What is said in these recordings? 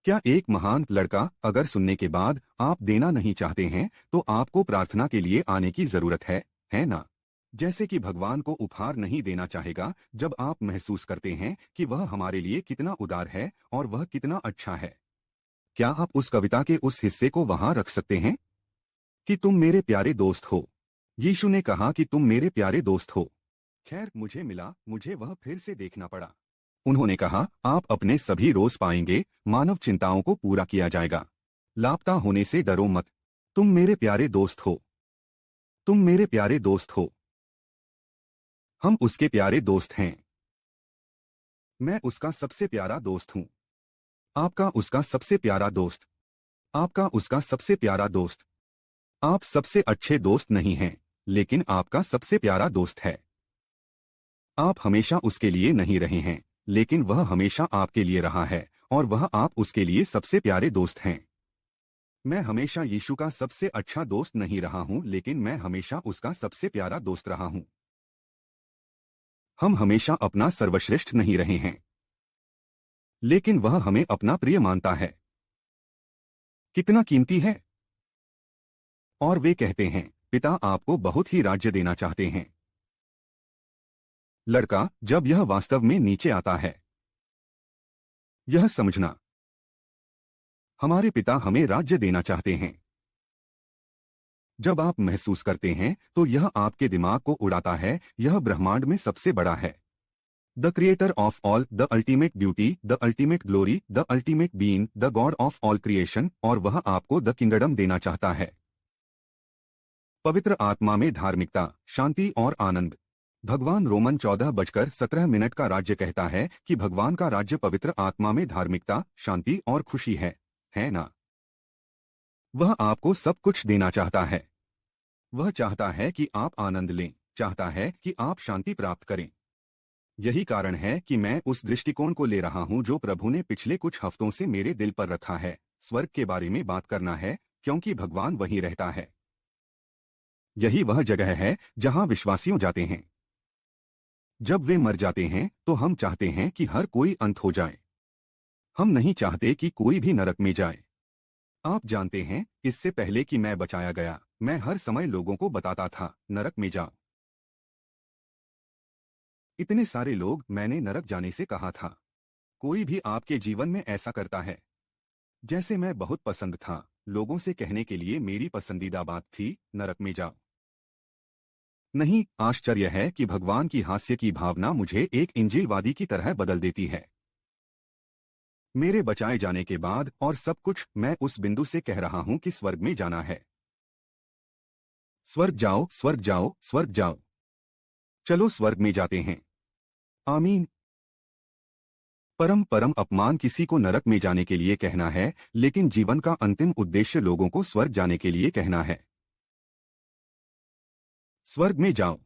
क्या एक महान लड़का अगर सुनने के बाद आप देना नहीं चाहते हैं तो आपको प्रार्थना के लिए आने की जरूरत है ना? जैसे कि भगवान को उपहार नहीं देना चाहेगा जब आप महसूस करते हैं कि वह हमारे लिए कितना उदार है और वह कितना अच्छा है। क्या आप उस कविता के उस हिस्से को वहां रख सकते हैं कि तुम मेरे प्यारे दोस्त हो? यीशु ने कहा कि तुम मेरे प्यारे दोस्त हो। खैर मुझे मिला, मुझे वह फिर से देखना पड़ा। उन्होंने कहा, आप अपने सभी रोज पाएंगे, मानव चिंताओं को पूरा किया जाएगा। लापता होने से डरो मत। तुम मेरे प्यारे दोस्त हो। तुम मेरे प्यारे दोस्त हो। हम उसके प्यारे दोस्त हैं। मैं उसका सबसे प्यारा दोस्त हूं। आपका उसका सबसे प्यारा दोस्त। आपका उसका सबसे प्यारा दोस्त। आप सबसे अच्छे दोस्त नहीं हैं, लेकिन आपका सबसे प्यारा दोस्त है। आप हमेशा उसके लिए नहीं रहे हैं, लेकिन वह हमेशा आपके लिए रहा है, और वह आप उसके लिए सबसे प्यारे दोस्त हैं। मैं हमेशा यीशु का सबसे अच्छा दोस्त नहीं रहा हूं, लेकिन मैं हमेशा उसका सबसे प्यारा दोस्त रहा हूं। हम हमेशा अपना सर्वश्रेष्ठ नहीं रहे हैं, लेकिन वह हमें अपना प्रिय मानता है। कितना कीमती है। और वे कहते हैं, पिता आपको बहुत ही राज्य देना चाहते हैं। लड़का, जब यह वास्तव में नीचे आता है, यह समझना, हमारे पिता हमें राज्य देना चाहते हैं। जब आप महसूस करते हैं तो यह आपके दिमाग को उड़ाता है, यह ब्रह्मांड में सबसे बड़ा है। The creator of all, the ultimate beauty, the ultimate glory, the ultimate being, the God of all creation, और वह आपको द किंगडम देना चाहता है। पवित्र आत्मा में धार्मिकता, शांति और आनंद। भगवान रोमन 14:17 का राज्य कहता है कि भगवान का राज्य पवित्र आत्मा में धार्मिकता, शांति और खुशी है ना? वह आपको सब कुछ देना चाहता है। वह चाहता है कि आप आनंद लें, चाहता है कि आप शांति प्राप्त करें। यही कारण है कि मैं उस दृष्टिकोण को ले रहा हूं जो प्रभु ने पिछले कुछ हफ्तों से मेरे दिल पर रखा है। स्वर्ग के बारे में बात करना है, क्योंकि भगवान वहीं रहता है। यही वह जगह है जहां विश्वासियों जाते हैं जब वे मर जाते हैं। तो हम चाहते हैं कि हर कोई अंत हो जाए। हम नहीं चाहते कि कोई भी नरक में जाए। आप जानते हैं, इससे पहले कि मैं बचाया गया, मैं हर समय लोगों को बताता था, नरक में जाओ। इतने सारे लोग, मैंने नरक जाने से कहा था। कोई भी आपके जीवन में ऐसा करता है? जैसे मैं बहुत पसंद था, लोगों से कहने के लिए मेरी पसंदीदा बात थी, नरक में जाओ। नहीं, आश्चर्य है कि भगवान की हास्य की भावना मुझे एक इंजीलवादी की तरह बदल देती है। मेरे बचाए जाने के बाद और सब कुछ, मैं उस बिंदु से कह रहा हूं कि स्वर्ग में जाना है। स्वर्ग जाओ, स्वर्ग जाओ, स्वर्ग जाओ। चलो स्वर्ग में जाते हैं। आमीन। परम परम अपमान किसी को नरक में जाने के लिए कहना है, लेकिन जीवन का अंतिम उद्देश्य लोगों को स्वर्ग जाने के लिए कहना है। स्वर्ग में जाओ।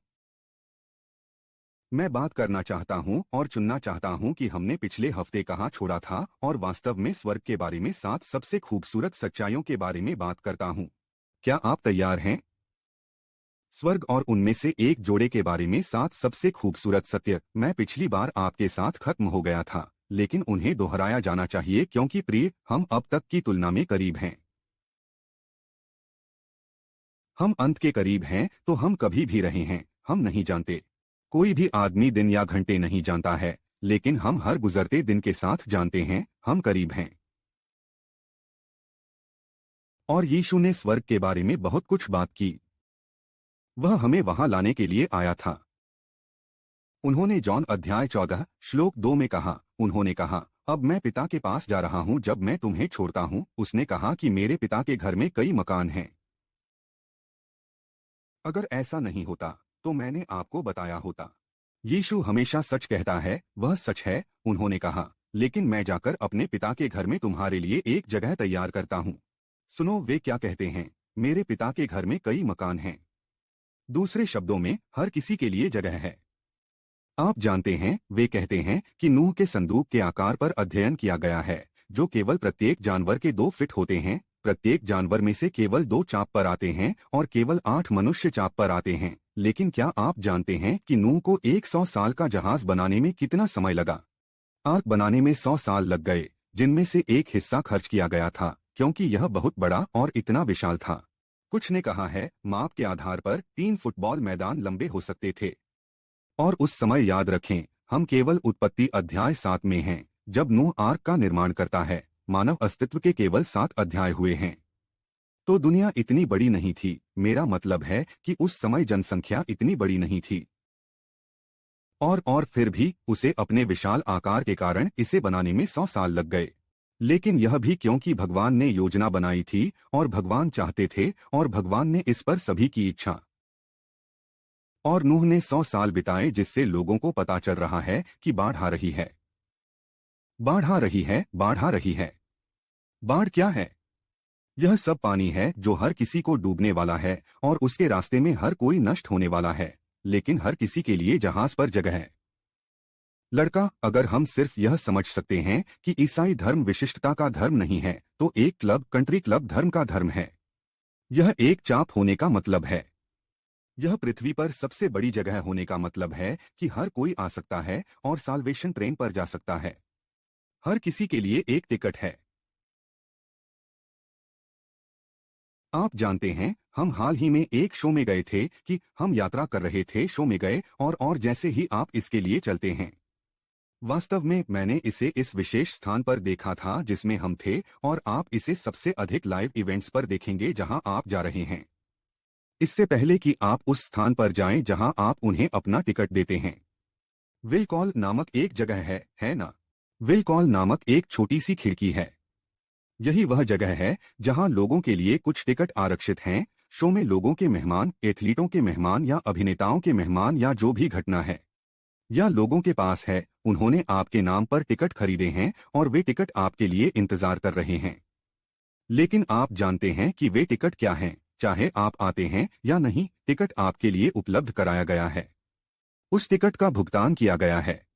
मैं बात करना चाहता हूं और चुनना चाहता हूं कि हमने पिछले हफ्ते कहां छोड़ा था, और वास्तव में स्वर्ग के बारे में 7 सबसे खूबसूरत सच्चाइयों के बारे में बात करता हूं। क्या आप तैयार हैं? स्वर्ग और उनमें से एक जोड़े के बारे में 7 सबसे खूबसूरत सत्य। मैं पिछली बार आपके साथ खत्म हो गया था, लेकिन उन्हें दोहराया जाना चाहिए क्योंकि प्रिय, हम अब तक की तुलना में करीब हैं। हम अंत के करीब हैं, तो हम कभी भी रहे हैं, हम नहीं जानते। कोई भी आदमी दिन या घंटे नहीं जानता है, लेकिन हम हर गुजरते दिन के साथ जानते हैं, हम करीब हैं। और यीशु ने स्वर्ग के बारे में बहुत कुछ बात की। वह हमें वहां लाने के लिए आया था। उन्होंने जॉन अध्याय 14 श्लोक 2 में कहा, उन्होंने कहा, अब मैं पिता के पास जा रहा हूं, जब मैं तुम्हें छोड़ता हूं। उसने कहा कि मेरे पिता के घर में कई मकान हैं। अगर ऐसा नहीं होता तो मैंने आपको बताया होता। यीशु हमेशा सच कहता है, वह सच है। उन्होंने कहा, लेकिन मैं जाकर अपने पिता के घर में तुम्हारे लिए एक जगह तैयार करता हूं। सुनो वे क्या कहते हैं, मेरे पिता के घर में कई मकान हैं। दूसरे शब्दों में, हर किसी के लिए जगह है। आप जानते हैं, वे कहते हैं कि नूह के संदूक के आकार पर अध्ययन किया गया है, जो केवल प्रत्येक जानवर के 2 फीट होते हैं। प्रत्येक जानवर में से केवल 2 चाप पर आते हैं, और केवल 8 मनुष्य चाप पर आते हैं। लेकिन क्या आप जानते हैं कि नूह को 100 साल का जहाज बनाने में कितना समय लगा? आर्क बनाने में 100 साल लग गए, जिनमें से एक हिस्सा खर्च किया गया था क्योंकि यह बहुत बड़ा और इतना विशाल था। कुछ ने कहा है माप के आधार पर 3 फुटबॉल मैदान लंबे हो सकते थे। और उस समय याद रखें, हम केवल उत्पत्ति अध्याय 7 में हैं, जब नूह आर्क का निर्माण करता है। मानव अस्तित्व के केवल 7 अध्याय हुए हैं। तो दुनिया इतनी बड़ी नहीं थी। मेरा मतलब है कि उस समय जनसंख्या इतनी बड़ी नहीं थी। और फिर भी उसे अपने विशाल आकार के कारण इसे बनाने में 100 साल लग गए। लेकिन यह भी क्योंकि भगवान ने योजना बनाई थी और भगवान चाहते थे और भगवान ने इस पर सभी की इच्छा। और नूह ने 100 साल बिताए जिससे लोगों को पता चल रहा है कि बाढ़ आ रही है। बाढ़ आ रही है, बाढ़ आ रही है। बाढ़ क्या है? यह सब पानी है जो हर किसी को डूबने वाला है और उसके रास्ते में हर कोई नष्ट होने वाला है, लेकिन हर किसी के लिए जहाज पर जगह है। लड़का, अगर हम सिर्फ यह समझ सकते हैं कि ईसाई धर्म विशिष्टता का धर्म नहीं है, तो एक क्लब, कंट्री क्लब धर्म का धर्म है। यह एक चाप होने का मतलब है। यह पृथ्वी पर सबसे बड़ी जगह होने का मतलब है कि हर कोई आ सकता है और साल्वेशन ट्रेन पर जा सकता है। हर किसी के लिए एक टिकट है। आप जानते हैं, हम हाल ही में एक शो में गए थे कि हम यात्रा कर रहे थे, शो में गए और जैसे ही आप इसके लिए चलते हैं। वास्तव में मैंने इसे इस विशेष स्थान पर देखा था जिसमें हम थे, और आप इसे सबसे अधिक लाइव इवेंट्स पर देखेंगे जहां आप जा रहे हैं। इससे पहले कि आप उस स्थान पर जाएं जहां आप उन्हें अपना टिकट देते हैं। विल कॉल नामक एक जगह है ना? विल कॉल नामक एक छोटी सी खिड़की है। यही वह जगह है जहां लोगों के लिए कुछ टिकट आरक्षित हैं। शो में लोगों के मेहमान, एथलीटों के मेहमान या अभिनेताओं के मेहमान या जो भी घटना है या लोगों के पास है, उन्होंने आपके नाम पर टिकट खरीदे हैं और वे टिकट आपके लिए इंतजार कर रहे हैं। लेकिन आप जानते हैं कि वे टिकट क्या हैं, चाहे आप आते हैं या नहीं, टिकट आपके लिए उपलब्ध कराया गया है। उस टिकट का भुगतान किया गया है।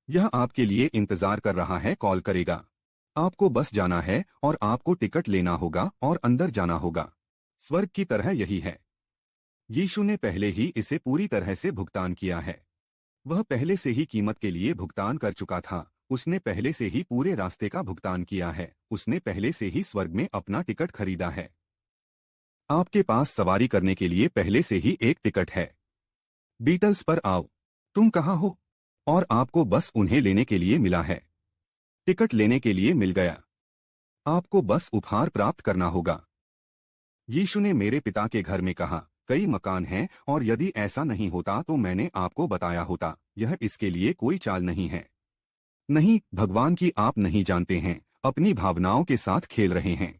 यह आपके लिए इंतजार कर रहा है, कॉल करेगा। आपको बस जाना है और आपको टिकट लेना होगा और अंदर जाना होगा। स्वर्ग की तरह यही है। यीशु ने पहले ही इसे पूरी तरह से भुगतान किया है। वह पहले से ही कीमत के लिए भुगतान कर चुका था। उसने पहले से ही पूरे रास्ते का भुगतान किया है। उसने पहले से ही स्वर्ग में अपना टिकट खरीदा है। आपके पास सवारी करने के लिए पहले से ही एक टिकट है। बीटल्स पर आओ। तुम कहाँ हो? और आपको बस उन्हें लेने के लिए मिला है। टिकट लेने के लिए मिल गया। आपको बस उपहार प्राप्त करना होगा। यीशु ने मेरे पिता के घर में कहा, कई मकान हैं, और यदि ऐसा नहीं होता तो मैंने आपको बताया होता। यह इसके लिए कोई चाल नहीं है। नहीं, भगवान की आप नहीं जानते हैं, अपनी भावनाओं के साथ खेल रहे हैं।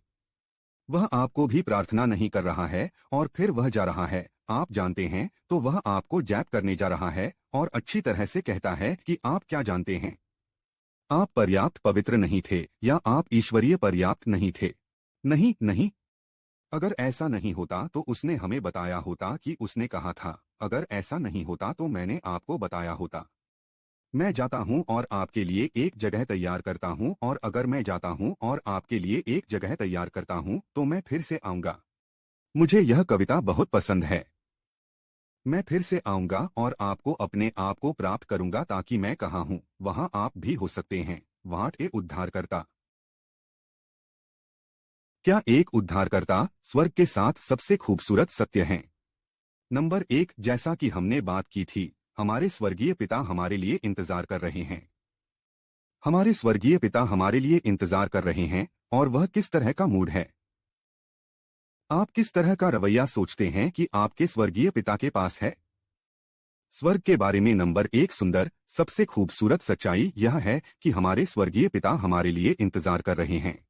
वह आपको भी प्रार्थना नहीं कर रहा है और फिर वह जा रहा है, आप जानते हैं, तो वह आपको जैप करने जा रहा है और अच्छी तरह से कहता है कि आप क्या जानते हैं। आप पर्याप्त पवित्र नहीं थे या आप ईश्वरीय पर्याप्त नहीं थे। नहीं, नहीं। अगर ऐसा नहीं होता तो उसने हमें बताया होता कि उसने कहा था। अगर ऐसा नहीं होता तो मैंने आपको बताया होता। मैं जाता हूं और आपके लिए एक जगह तैयार करता हूं, और अगर मैं जाता हूं और आपके लिए एक जगह तैयार करता हूं तो मैं फिर से आऊंगा। मुझे यह कविता बहुत पसंद है। मैं फिर से आऊंगा और आपको अपने आप को प्राप्त करूंगा ताकि मैं कहाँ हूं वहां आप भी हो सकते हैं। वाट ए उद्धारकर्ता। क्या एक उद्धारकर्ता स्वर्ग के साथ सबसे खूबसूरत सत्य है? नंबर 1, जैसा कि हमने बात की थी, हमारे स्वर्गीय पिता हमारे लिए इंतजार कर रहे हैं। हमारे स्वर्गीय पिता हमारे लिए इंतजार कर रहे हैं, और वह किस तरह का मूड है? आप किस तरह का रवैया सोचते हैं कि आपके स्वर्गीय पिता के पास है? स्वर्ग के बारे में नंबर 1 सुंदर, सबसे खूबसूरत सच्चाई यह है कि हमारे स्वर्गीय पिता हमारे लिए इंतजार कर रहे हैं।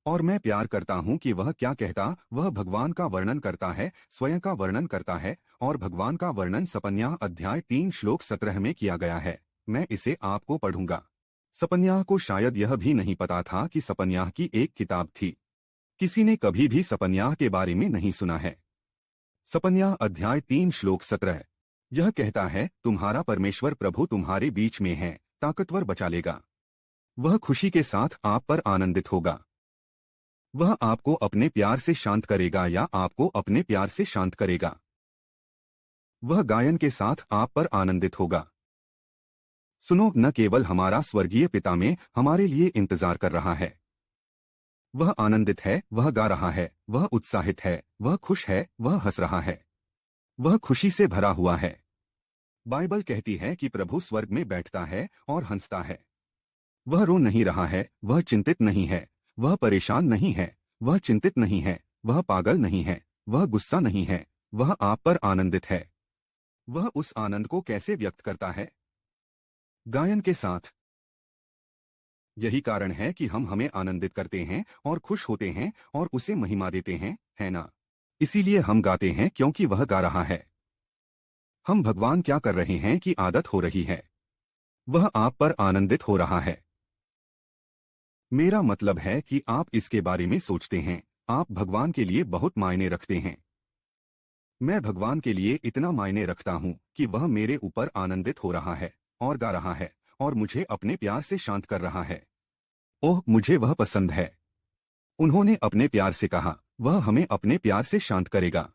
और मैं प्यार करता हूं कि वह क्या कहता, वह भगवान का वर्णन करता है, स्वयं का वर्णन करता है, और भगवान का वर्णन सपन्याह अध्याय 3 श्लोक 17 में किया गया है। मैं इसे आपको पढ़ूंगा। सपन्याह को शायद यह भी नहीं पता था कि सपन्याह की एक किताब थी। किसी ने कभी भी सपन्याह के बारे में नहीं सुना है। सपन्याह अध्याय 3 श्लोक 17। यह कहता है, तुम्हारा परमेश्वर प्रभु तुम्हारे बीच में है, ताकतवर बचा लेगा। वह खुशी के साथ आप पर आनंदित होगा। वह आपको अपने प्यार से शांत करेगा या आपको अपने प्यार से शांत करेगा। वह गायन के साथ आप पर आनंदित होगा। सुनो, न केवल हमारा स्वर्गीय पिता में हमारे लिए इंतजार कर रहा है। वह आनंदित है, वह गा रहा है, वह उत्साहित है, वह खुश है, वह हंस रहा है, वह खुशी से भरा हुआ है। बाइबल कहती है कि प्रभु स्वर्ग में बैठता है और हंसता है। वह रो नहीं रहा है, वह चिंतित नहीं है, वह परेशान नहीं है, वह चिंतित नहीं है, वह पागल नहीं है, वह गुस्सा नहीं है, वह आप पर आनंदित है। वह उस आनंद को कैसे व्यक्त करता है? गायन के साथ। यही कारण है कि हम हमें आनंदित करते हैं और खुश होते हैं और उसे महिमा देते हैं, है ना? इसीलिए हम गाते हैं क्योंकि वह गा रहा है। हम भगवान क्या कर रहे हैं कि आदत हो रही है। वह आप पर आनंदित हो रहा है। मेरा मतलब है कि आप इसके बारे में सोचते हैं, आप भगवान के लिए बहुत मायने रखते हैं। मैं भगवान के लिए इतना मायने रखता हूं कि वह मेरे ऊपर आनंदित हो रहा है और गा रहा है और मुझे अपने प्यार से शांत कर रहा है। ओह, मुझे वह पसंद है। उन्होंने अपने प्यार से कहा, वह हमें अपने प्यार से शांत करेगा।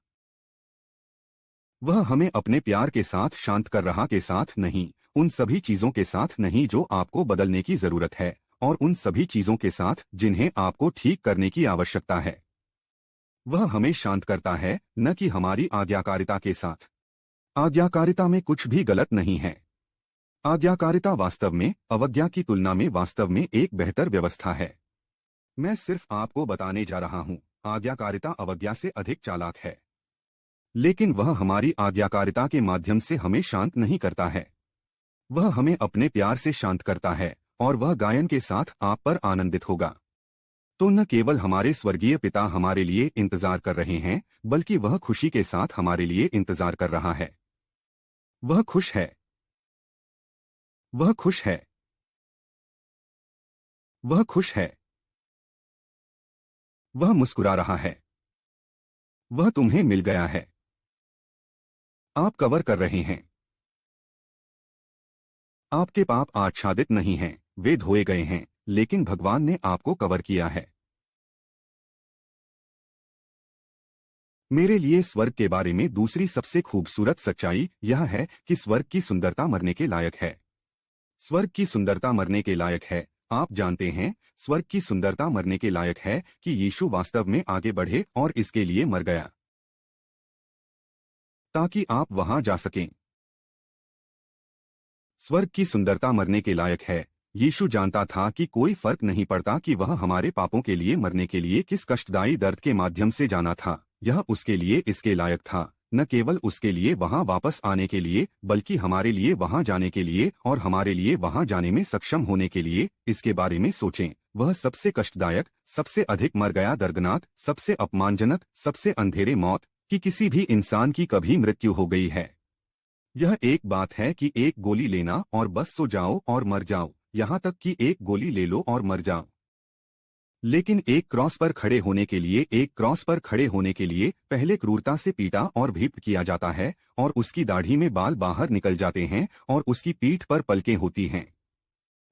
वह हमें अपने प्यार के साथ शांत कर रहा, के साथ नहीं, उन सभी चीजों के साथ नहीं जो आपको बदलने की जरूरत है, और उन सभी चीजों के साथ जिन्हें आपको ठीक करने की आवश्यकता है। वह हमें शांत करता है, न कि हमारी आज्ञाकारिता के साथ। आज्ञाकारिता में कुछ भी गलत नहीं है। आज्ञाकारिता वास्तव में अवज्ञा की तुलना में वास्तव में एक बेहतर व्यवस्था है। मैं सिर्फ आपको बताने जा रहा हूं, आज्ञाकारिता अवज्ञा से अधिक चालाक है। लेकिन वह हमारी आज्ञाकारिता के माध्यम से हमें शांत नहीं करता है। वह हमें अपने प्यार से शांत करता है और वह गायन के साथ आप पर आनंदित होगा। तो न केवल हमारे स्वर्गीय पिता हमारे लिए इंतजार कर रहे हैं, बल्कि वह खुशी के साथ हमारे लिए इंतजार कर रहा है। वह खुश है। वह खुश है। वह खुश है। वह मुस्कुरा रहा है। वह तुम्हें मिल गया है। आप कवर कर रहे हैं। आपके पाप आच्छादित नहीं हैं, वे धोए गए हैं, लेकिन भगवान ने आपको कवर किया है। मेरे लिए स्वर्ग के बारे में दूसरी सबसे खूबसूरत सच्चाई यह है कि स्वर्ग की सुंदरता मरने के लायक है। स्वर्ग की सुंदरता मरने के लायक है। आप जानते हैं, स्वर्ग की सुंदरता मरने के लायक है कि यीशु वास्तव में आगे बढ़े और इसके लिए मर गया ताकि आप वहां जा सकें। स्वर्ग की सुंदरता मरने के लायक है। यीशु जानता था कि कोई फर्क नहीं पड़ता कि वह हमारे पापों के लिए मरने के लिए किस कष्टदायी दर्द के माध्यम से जाना था। यह उसके लिए इसके लायक था, न केवल उसके लिए वहां वापस आने के लिए, बल्कि हमारे लिए वहां जाने के लिए और हमारे लिए वहां जाने में सक्षम होने के लिए। इसके बारे में सोचें, वह सबसे कष्टदायक, सबसे अधिक मर गया, दर्दनाक, सबसे अपमानजनक, सबसे अंधेरे मौत कि किसी भी इंसान की कभी मृत्यु हो गई है। यह एक बात है कि एक गोली लेना और बस सो जाओ और मर जाओ, यहाँ तक कि एक गोली ले लो और मर जाओ। लेकिन एक क्रॉस पर खड़े होने के लिए, एक क्रॉस पर खड़े होने के लिए पहले क्रूरता से पीटा और भीप किया जाता है और उसकी दाढ़ी में बाल बाहर निकल जाते हैं और उसकी पीठ पर पलकें होती हैं।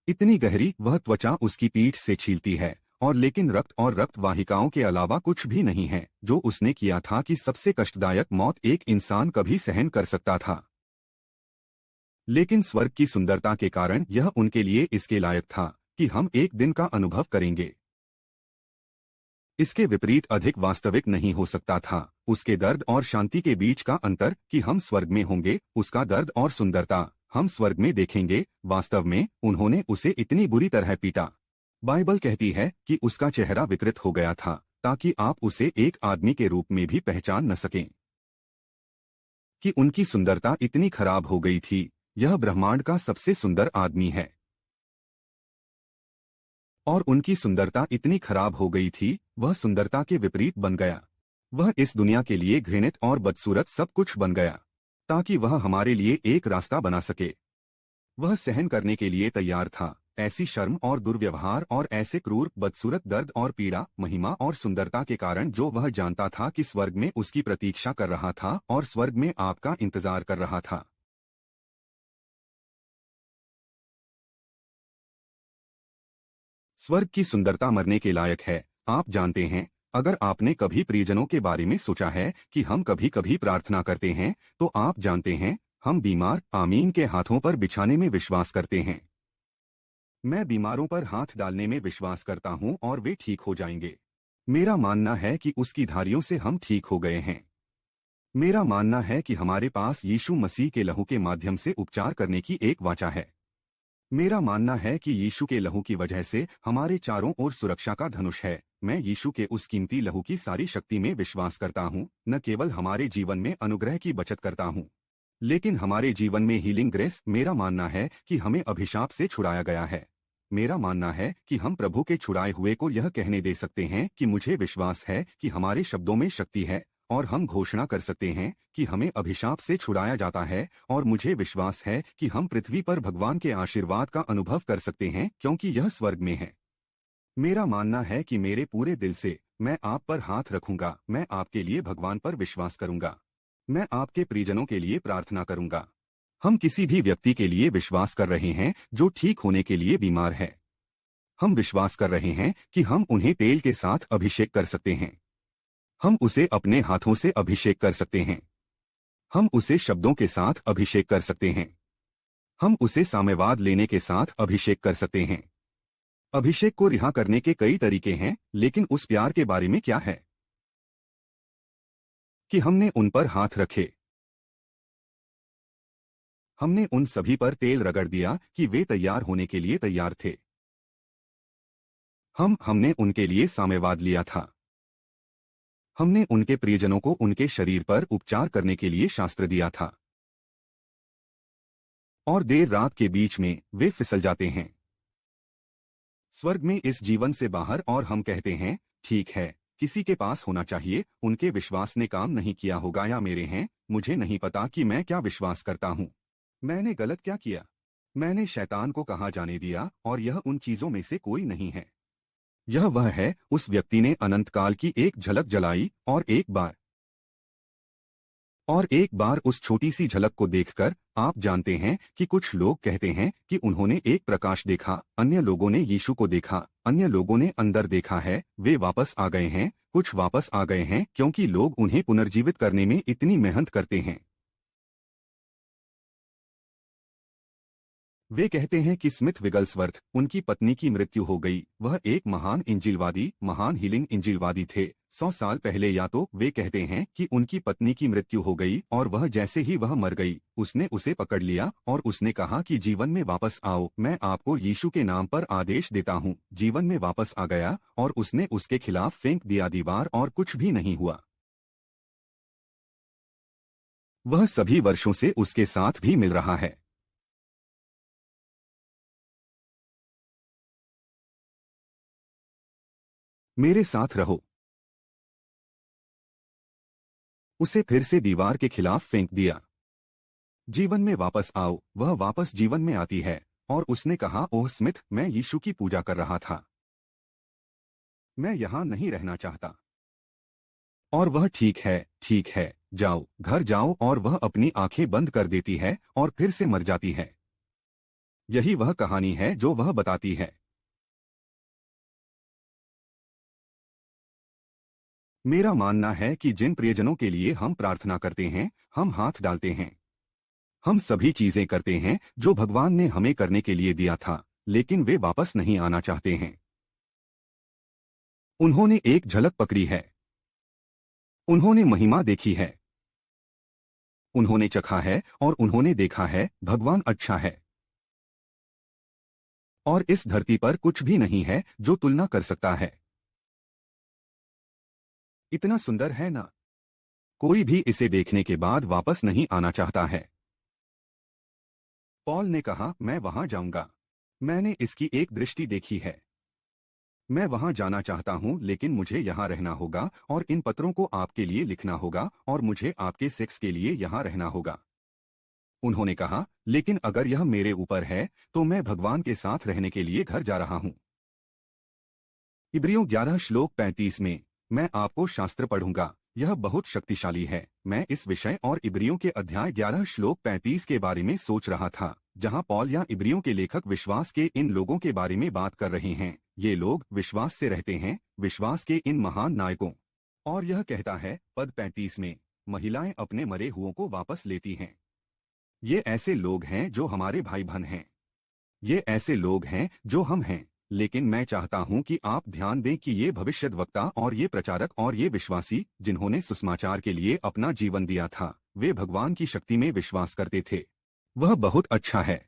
इतनी गहरी वह त्वचा उसकी पीठ से छीलती है, और लेकिन रक्त और रक्त वाहिकाओं के अलावा कुछ भी नहीं है जो उसने किया था कि सबसे कष्टदायक मौत एक इंसान कभी सहन कर सकता था। लेकिन स्वर्ग की सुंदरता के कारण यह उनके लिए इसके लायक था कि हम एक दिन का अनुभव करेंगे। इसके विपरीत अधिक वास्तविक नहीं हो सकता था। उसके दर्द और शांति के बीच का अंतर कि हम स्वर्ग में होंगे, उसका दर्द और सुंदरता हम स्वर्ग में देखेंगे। वास्तव में उन्होंने उसे इतनी बुरी तरह पीटा। बाइबल कहती है कि उसका चेहरा विकृत हो गया था ताकि आप उसे एक आदमी के रूप में भी पहचान न सकें। कि उनकी सुंदरता इतनी खराब हो गई थी। यह ब्रह्मांड का सबसे सुंदर आदमी है और उनकी सुंदरता इतनी खराब हो गई थी, वह सुंदरता के विपरीत बन गया। वह इस दुनिया के लिए घृणित और बदसूरत सब कुछ बन गया ताकि वह हमारे लिए एक रास्ता बना सके। वह सहन करने के लिए तैयार था ऐसी शर्म और दुर्व्यवहार और ऐसे क्रूर बदसूरत दर्द और पीड़ा, महिमा और सुंदरता के कारण जो वह जानता था कि स्वर्ग में उसकी प्रतीक्षा कर रहा था और स्वर्ग में आपका इंतजार कर रहा था। स्वर्ग की सुंदरता मरने के लायक है। आप जानते हैं, अगर आपने कभी परिजनों के बारे में सोचा है कि हम कभी कभी प्रार्थना करते हैं, तो आप जानते हैं हम बीमार आमीन के हाथों पर बिछाने में विश्वास करते हैं। मैं बीमारों पर हाथ डालने में विश्वास करता हूं और वे ठीक हो जाएंगे। मेरा मानना है कि उसकी धारियों से हम ठीक हो गए हैं। मेरा मानना है कि हमारे पास यीशु मसीह के लहू के माध्यम से उपचार करने की एक वाचा है। मेरा मानना है कि यीशु के लहू की वजह से हमारे चारों ओर सुरक्षा का धनुष है। मैं यीशु के उस कीमती लहू की सारी शक्ति में विश्वास करता हूँ, न केवल हमारे जीवन में अनुग्रह की बचत करता हूँ, लेकिन हमारे जीवन में हीलिंग ग्रेस। मेरा मानना है कि हमें अभिशाप से छुड़ाया गया है। मेरा मानना है कि हम प्रभु के छुड़ाए हुए को यह कहने दे सकते हैं कि मुझे विश्वास है कि हमारे शब्दों में शक्ति है, और हम घोषणा कर सकते हैं कि हमें अभिशाप से छुड़ाया जाता है, और मुझे विश्वास है कि हम पृथ्वी पर भगवान के आशीर्वाद का अनुभव कर सकते हैं क्योंकि यह स्वर्ग में है। मेरा मानना है कि मेरे पूरे दिल से मैं आप पर हाथ रखूंगा। मैं आपके लिए भगवान पर विश्वास करूंगा। मैं आपके परिजनों के लिए प्रार्थना करूंगा। हम किसी भी व्यक्ति के लिए विश्वास कर रहे हैं जो ठीक होने के लिए बीमार है। हम विश्वास कर रहे हैं कि हम उन्हें तेल के साथ अभिषेक कर सकते हैं। हम उसे अपने हाथों से अभिषेक कर सकते हैं। हम उसे शब्दों के साथ अभिषेक कर सकते हैं। हम उसे साम्यवाद लेने के साथ अभिषेक कर सकते हैं। अभिषेक को रिहा करने के कई तरीके हैं, लेकिन उस प्यार के बारे में क्या है कि हमने उन पर हाथ रखे। हमने उन सभी पर तेल रगड़ दिया कि वे तैयार होने के लिए तैयार थे। हमने उनके लिए साम्यवाद लिया था। हमने उनके प्रियजनों को उनके शरीर पर उपचार करने के लिए शास्त्र दिया था। और देर रात के बीच में वे फिसल जाते हैं स्वर्ग में इस जीवन से बाहर, और हम कहते हैं ठीक है, किसी के पास होना चाहिए। उनके विश्वास ने काम नहीं किया होगा, या मेरे हैं। मुझे नहीं पता कि मैं क्या विश्वास करता हूँ। मैंने गलत क्या किया। मैंने शैतान को कहाँ जाने दिया, और यह उन चीजों में से कोई नहीं है। यह वह है। उस व्यक्ति ने अनंत काल की एक झलक जलाई, और एक बार उस छोटी सी झलक को देखकर आप जानते हैं कि कुछ लोग कहते हैं कि उन्होंने एक प्रकाश देखा, अन्य लोगों ने यीशु को देखा, अन्य लोगों ने अंदर देखा है। वे वापस आ गए हैं। कुछ वापस आ गए हैं क्योंकि लोग उन्हें पुनर्जीवित करने में इतनी मेहनत करते हैं। वे कहते हैं कि स्मिथ विगल्सवर्थ, उनकी पत्नी की मृत्यु हो गई। वह एक महान इंजीलवादी, महान हीलिंग इंजीलवादी थे। 100 साल पहले। या तो वे कहते हैं कि उनकी पत्नी की मृत्यु हो गई, और वह जैसे ही वह मर गई, उसने उसे पकड़ लिया और उसने कहा कि जीवन में वापस आओ। मैं आपको यीशु के नाम पर आदेश देता हूँ। जीवन में वापस आ गया, और उसने उसके खिलाफ फेंक दिया दीवार, और कुछ भी नहीं हुआ। वह सभी वर्षों से उसके साथ भी मिल रहा है। मेरे साथ रहो। उसे फिर से दीवार के खिलाफ फेंक दिया। जीवन में वापस आओ। वह वापस जीवन में आती है, और उसने कहा, ओह स्मिथ, मैं यीशु की पूजा कर रहा था। मैं यहां नहीं रहना चाहता। और वह ठीक है, जाओ, घर जाओ। और वह अपनी आंखें बंद कर देती है और फिर से मर जाती है। यही वह कहानी है जो वह बताती है। मेरा मानना है कि जिन प्रियजनों के लिए हम प्रार्थना करते हैं, हम हाथ डालते हैं। हम सभी चीजें करते हैं जो भगवान ने हमें करने के लिए दिया था, लेकिन वे वापस नहीं आना चाहते हैं। उन्होंने एक झलक पकड़ी है। उन्होंने महिमा देखी है। उन्होंने चखा है और उन्होंने देखा है, भगवान अच्छा है। और इस धरती पर कुछ भी नहीं है जो तुलना कर सकता है। इतना सुंदर है ना? कोई भी इसे देखने के बाद वापस नहीं आना चाहता है। पॉल ने कहा, मैं वहां जाऊंगा। मैंने इसकी एक दृष्टि देखी है। मैं वहां जाना चाहता हूं, लेकिन मुझे यहां रहना होगा, और इन पत्रों को आपके लिए लिखना होगा, और मुझे आपके सेक्स के लिए यहां रहना होगा। उन्होंने कहा, लेकिन अगर यह मेरे ऊपर है, तो मैं भगवान के साथ रहने के लिए घर जा रहा हूं। इब्रियों 11 श्लोक 35 में मैं आपको शास्त्र पढ़ूंगा। यह बहुत शक्तिशाली है। मैं इस विषय और इब्रियों के अध्याय 11 श्लोक 35 के बारे में सोच रहा था, जहां पॉल या इब्रियों के लेखक विश्वास के इन लोगों के बारे में बात कर रहे हैं। ये लोग विश्वास से रहते हैं, विश्वास के इन महान नायकों। और यह कहता है पद 35 में, महिलाएं अपने मरे हुओं को वापस लेती हैं। ये ऐसे लोग हैं जो हमारे भाई बहन हैं। ये ऐसे लोग हैं जो हम हैं। लेकिन मैं चाहता हूं कि आप ध्यान दें कि ये भविष्यद्वक्ता और ये प्रचारक और ये विश्वासी जिन्होंने सुसमाचार के लिए अपना जीवन दिया था, वे भगवान की शक्ति में विश्वास करते थे। वह बहुत अच्छा है।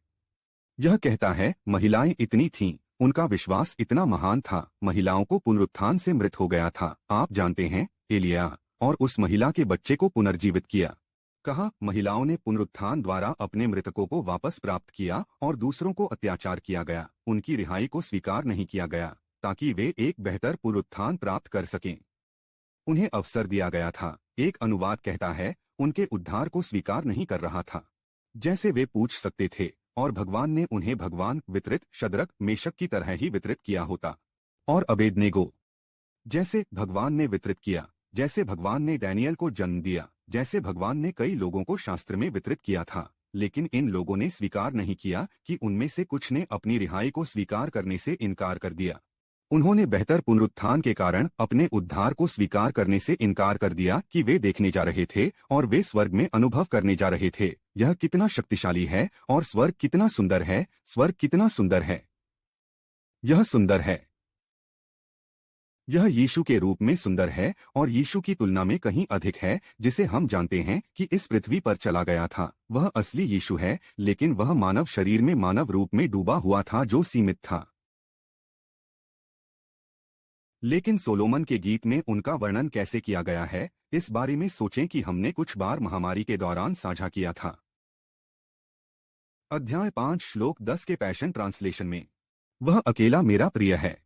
यह कहता है महिलाएं इतनी थीं, उनका विश्वास इतना महान था, महिलाओं को पुनरुत्थान से मृत हो गया था। आप जानते हैं, एलिया और उस महिला के बच्चे को पुनर्जीवित किया। कहा महिलाओं ने पुनरुत्थान द्वारा अपने मृतकों को वापस प्राप्त किया और दूसरों को अत्याचार किया गया, उनकी रिहाई को स्वीकार नहीं किया गया ताकि वे एक बेहतर पुनरुत्थान प्राप्त कर सकें। उन्हें अवसर दिया गया था। एक अनुवाद कहता है उनके उद्धार को स्वीकार नहीं कर रहा था जैसे वे पूछ सकते थे, और भगवान ने उन्हें भगवान वितरित शद्रक मेशक की तरह ही वितरित किया होता। और अबेदनेगो जैसे भगवान ने वितरित किया, जैसे भगवान ने डैनियल को जन्म दिया, जैसे भगवान ने कई लोगों को शास्त्र में वितरित किया था। लेकिन इन लोगों ने स्वीकार नहीं किया कि उनमें से कुछ ने अपनी रिहाई को स्वीकार करने से इनकार कर दिया। उन्होंने बेहतर पुनरुत्थान के कारण अपने उद्धार को स्वीकार करने से इनकार कर दिया कि वे देखने जा रहे थे और वे स्वर्ग में अनुभव करने जा रहे थे। यह कितना शक्तिशाली है और स्वर्ग कितना सुंदर है, स्वर्ग कितना सुंदर है। यह सुंदर है। यह यीशु के रूप में सुंदर है और यीशु की तुलना में कहीं अधिक है, जिसे हम जानते हैं कि इस पृथ्वी पर चला गया था। वह असली यीशु है, लेकिन वह मानव शरीर में मानव रूप में डूबा हुआ था जो सीमित था। लेकिन सोलोमन के गीत में उनका वर्णन कैसे किया गया है, इस बारे में सोचें कि हमने कुछ बार महामारी के दौरान साझा किया था। अध्याय 5 श्लोक 10 के पैशन ट्रांसलेशन में, वह अकेला मेरा प्रिय है।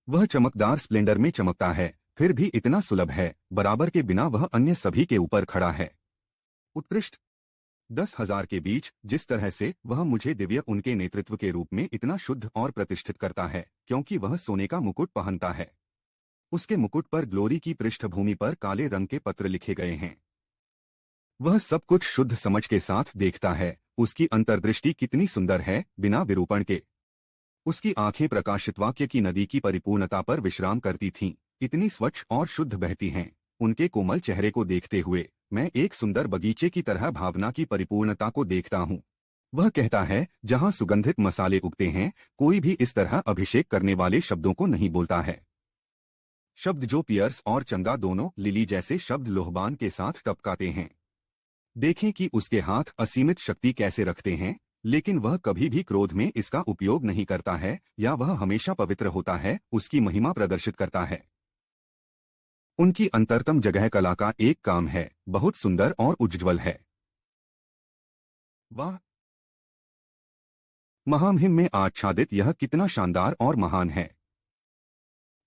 वह चमकदार स्प्लेंडर में चमकता है, फिर भी इतना सुलभ है, बराबर के बिना वह अन्य सभी के ऊपर खड़ा है। उत्कृष्ट 10,000 के बीच जिस तरह से वह मुझे दिव्य उनके नेतृत्व के रूप में इतना शुद्ध और प्रतिष्ठित करता है, क्योंकि वह सोने का मुकुट पहनता है। उसके मुकुट पर ग्लोरी की पृष्ठभूमि पर काले रंग के पत्र लिखे गए हैं। वह सब कुछ शुद्ध समझ के साथ देखता है। उसकी अंतर्दृष्टि कितनी सुंदर है, बिना विरूपण के। उसकी आंखें प्रकाशित वाक्य की नदी की परिपूर्णता पर विश्राम करती थीं, इतनी स्वच्छ और शुद्ध बहती हैं। उनके कोमल चेहरे को देखते हुए मैं एक सुंदर बगीचे की तरह भावना की परिपूर्णता को देखता हूँ। वह कहता है जहाँ सुगंधित मसाले उगते हैं, कोई भी इस तरह अभिषेक करने वाले शब्दों को नहीं बोलता है। शब्द जो पियर्स और चंगा दोनों लिली जैसे शब्द लोहबान के साथ टपकाते हैं। देखें कि उसके हाथ असीमित शक्ति कैसे रखते हैं, लेकिन वह कभी भी क्रोध में इसका उपयोग नहीं करता है, या वह हमेशा पवित्र होता है, उसकी महिमा प्रदर्शित करता है। उनकी अंतरतम जगह कला का एक काम है, बहुत सुंदर और उज्ज्वल है। वाह, महामहिम में आच्छादित यह कितना शानदार और महान है।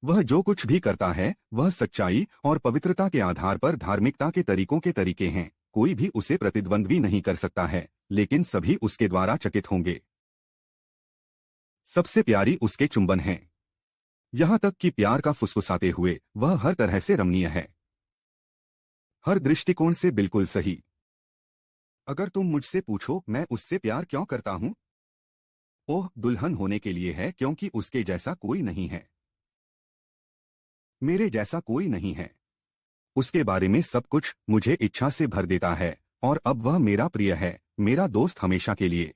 वह जो कुछ भी करता है वह सच्चाई और पवित्रता के आधार पर धार्मिकता के तरीके हैं। कोई भी उसे प्रतिद्वंद्वी नहीं कर सकता है, लेकिन सभी उसके द्वारा चकित होंगे। सबसे प्यारी उसके चुंबन हैं। यहाँ तक कि प्यार का फुसफुसाते हुए वह हर तरह से रमणीय है, हर दृष्टिकोण से बिल्कुल सही। अगर तुम मुझसे पूछो मैं उससे प्यार क्यों करता हूँ, ओह दुल्हन होने के लिए है, क्योंकि उसके जैसा कोई नहीं है, मेरे जैसा कोई नहीं है। उसके बारे में सब कुछ मुझे इच्छा से भर देता है, और अब वह मेरा प्रिय है, मेरा दोस्त हमेशा के लिए।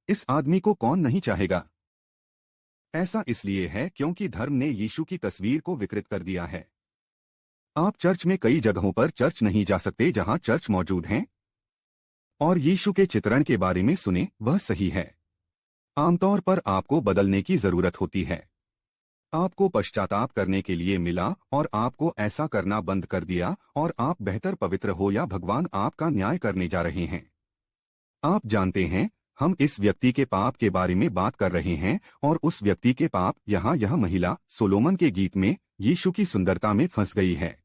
इस आदमी को कौन नहीं चाहेगा। ऐसा इसलिए है क्योंकि धर्म ने यीशु की तस्वीर को विकृत कर दिया है। आप चर्च में कई जगहों पर चर्च नहीं जा सकते जहां चर्च मौजूद हैं, और यीशु के चित्रण के बारे में सुने, वह सही है। आमतौर पर आपको बदलने की जरूरत होती है। आपको पश्चाताप करने के लिए मिला और आपको ऐसा करना बंद कर दिया, और आप बेहतर पवित्र हो, या भगवान आपका न्याय करने जा रहे हैं। आप जानते हैं, हम इस व्यक्ति के पाप के बारे में बात कर रहे हैं, और उस व्यक्ति के पाप यहाँ यह महिला सोलोमन के गीत में यीशु की सुंदरता में फंस गई है।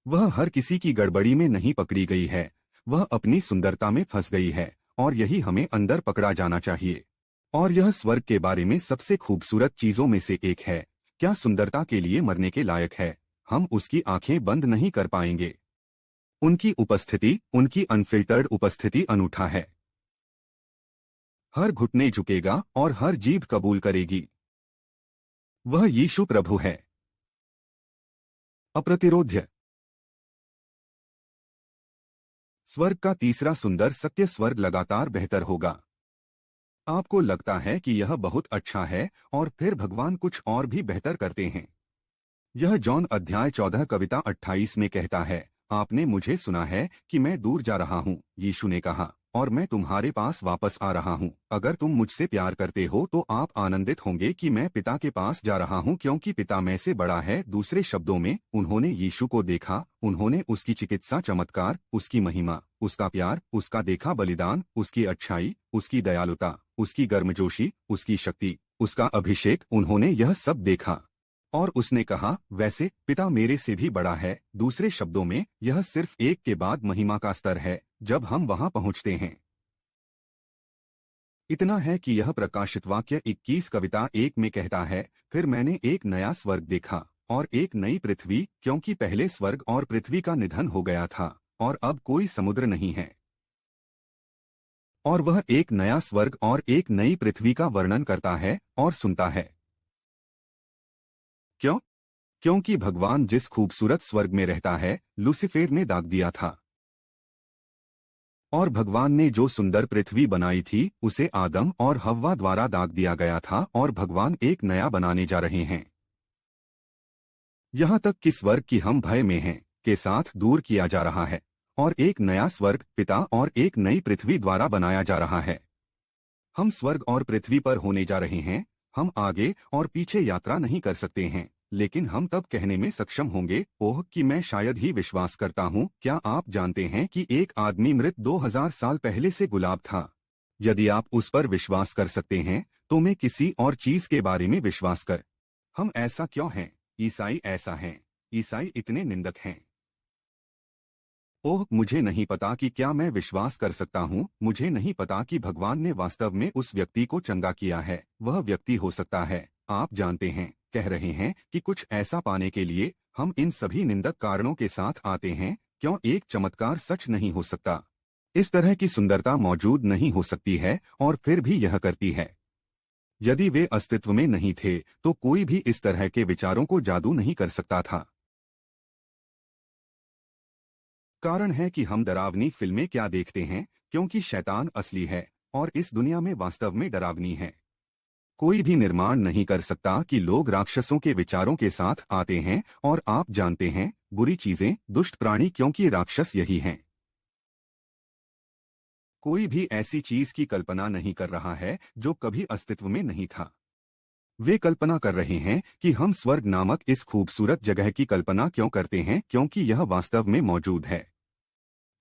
वह हर किसी की गड़बड़ी में नहीं पकड़ी गई है, वह अपनी सुंदरता में फंस गई है, और यही हमें अंदर पकड़ा जाना चाहिए। और यह स्वर्ग के बारे में सबसे खूबसूरत चीजों में से एक है। क्या सुंदरता के लिए मरने के लायक है, हम उसकी आंखें बंद नहीं कर पाएंगे। उनकी उपस्थिति, उनकी अनफिल्टर्ड उपस्थिति अनूठा है। हर घुटने झुकेगा और हर जीभ कबूल करेगी, वह यीशु प्रभु है। अप्रतिरोध्य। स्वर्ग का तीसरा सुंदर सत्य, स्वर्ग लगातार बेहतर होगा। आपको लगता है कि यह बहुत अच्छा है और फिर भगवान कुछ और भी बेहतर करते हैं। यह जॉन अध्याय 14 कविता 28 में कहता है, आपने मुझे सुना है कि मैं दूर जा रहा हूँ, यीशु ने कहा, और मैं तुम्हारे पास वापस आ रहा हूँ। अगर तुम मुझसे प्यार करते हो तो आप आनंदित होंगे कि मैं पिता के पास जा रहा हूँ, क्योंकि पिता मैं से बड़ा है। दूसरे शब्दों में, उन्होंने यीशु को देखा, उन्होंने उसकी चिकित्सा चमत्कार, उसकी महिमा, उसका प्यार, उसका देखा बलिदान, उसकी अच्छाई, उसकी दयालुता, उसकी गर्मजोशी, उसकी शक्ति, उसका अभिषेक, उन्होंने यह सब देखा। और उसने कहा, वैसे पिता मेरे से भी बड़ा है। दूसरे शब्दों में, यह सिर्फ एक के बाद महिमा का स्तर है जब हम वहां पहुंचते हैं। इतना है कि यह प्रकाशित वाक्य 21 कविता 1 में कहता है, फिर मैंने एक नया स्वर्ग देखा और एक नई पृथ्वी, क्योंकि पहले स्वर्ग और पृथ्वी का निधन हो गया था और अब कोई समुद्र नहीं है। और वह एक नया स्वर्ग और एक नई पृथ्वी का वर्णन करता है और सुनता है। क्यों? क्योंकि भगवान जिस खूबसूरत स्वर्ग में रहता है, लूसीफर ने दाग दिया था। और भगवान ने जो सुंदर पृथ्वी बनाई थी, उसे आदम और हव्वा द्वारा दाग दिया गया था, और भगवान एक नया बनाने जा रहे हैं। यहाँ तक कि स्वर्ग की हम भय में हैं के साथ दूर किया जा रहा है, और एक नया स्वर्ग, पिता और एक नई पृथ्वी द्वारा बनाया जा रहा है। हम स्वर्ग और पृथ्वी पर होने जा रहे हैं। हम आगे और पीछे यात्रा नहीं कर सकते हैं, लेकिन हम तब कहने में सक्षम होंगे, ओह कि मैं शायद ही विश्वास करता हूँ। क्या आप जानते हैं कि एक आदमी मृत 2000 साल पहले से गुलाब था? यदि आप उस पर विश्वास कर सकते हैं, तो मैं किसी और चीज के बारे में विश्वास कर। हम ऐसा क्यों हैं? ईसाई ऐसा हैं। ईसाई इतने निंदक हैं। ओह, मुझे नहीं पता कि क्या मैं विश्वास कर सकता हूँ। मुझे नहीं पता कि भगवान ने वास्तव में उस व्यक्ति को चंगा किया है। वह व्यक्ति हो सकता है, आप जानते हैं, कह रहे हैं कि कुछ ऐसा पाने के लिए हम इन सभी निंदक कारणों के साथ आते हैं। क्यों एक चमत्कार सच नहीं हो सकता? इस तरह की सुंदरता मौजूद नहीं हो सकती है और फिर भी यह करती है। यदि वे अस्तित्व में नहीं थे, तो कोई भी इस तरह के विचारों को जादू नहीं कर सकता था। कारण है कि हम डरावनी फिल्में क्या देखते हैं, क्योंकि शैतान असली है और इस दुनिया में वास्तव में डरावनी है। कोई भी निर्माण नहीं कर सकता कि लोग राक्षसों के विचारों के साथ आते हैं, और आप जानते हैं, बुरी चीजें, दुष्ट प्राणी, क्योंकि राक्षस यही हैं। कोई भी ऐसी चीज की कल्पना नहीं कर रहा है जो कभी अस्तित्व में नहीं था। वे कल्पना कर रहे हैं कि हम स्वर्ग नामक इस खूबसूरत जगह की कल्पना क्यों करते हैं, क्योंकि यह वास्तव में मौजूद है।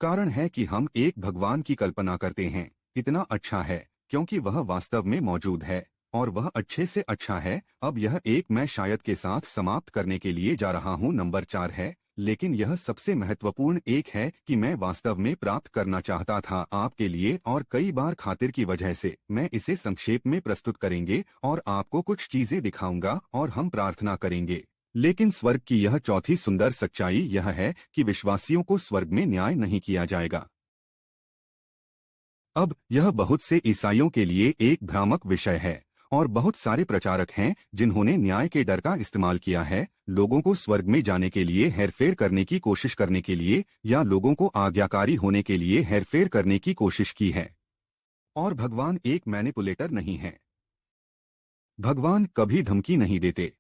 कारण है कि हम एक भगवान की कल्पना करते हैं। इतना अच्छा है क्योंकि वह वास्तव में मौजूद है, और वह अच्छे से अच्छा है। अब यह एक मैं शायद के साथ समाप्त करने के लिए जा रहा हूं, नंबर 4 है, लेकिन यह सबसे महत्वपूर्ण एक है कि मैं वास्तव में प्राप्त करना चाहता था आपके लिए, और कई बार खातिर की वजह से मैं इसे संक्षेप में प्रस्तुत करेंगे और आपको कुछ चीजें दिखाऊंगा और हम प्रार्थना करेंगे। लेकिन स्वर्ग की यह चौथी सुंदर सच्चाई यह है कि विश्वासियों को स्वर्ग में न्याय नहीं किया जाएगा। अब यह बहुत से ईसाइयों के लिए एक भ्रामक विषय है, और बहुत सारे प्रचारक हैं जिन्होंने न्याय के डर का इस्तेमाल किया है, लोगों को स्वर्ग में जाने के लिए हेरफेर करने की कोशिश करने के लिए, या लोगों को आज्ञाकारी होने के लिए हेरफेर करने की कोशिश की है। और भगवान एक मैनिपुलेटर नहीं है। भगवान कभी धमकी नहीं देते।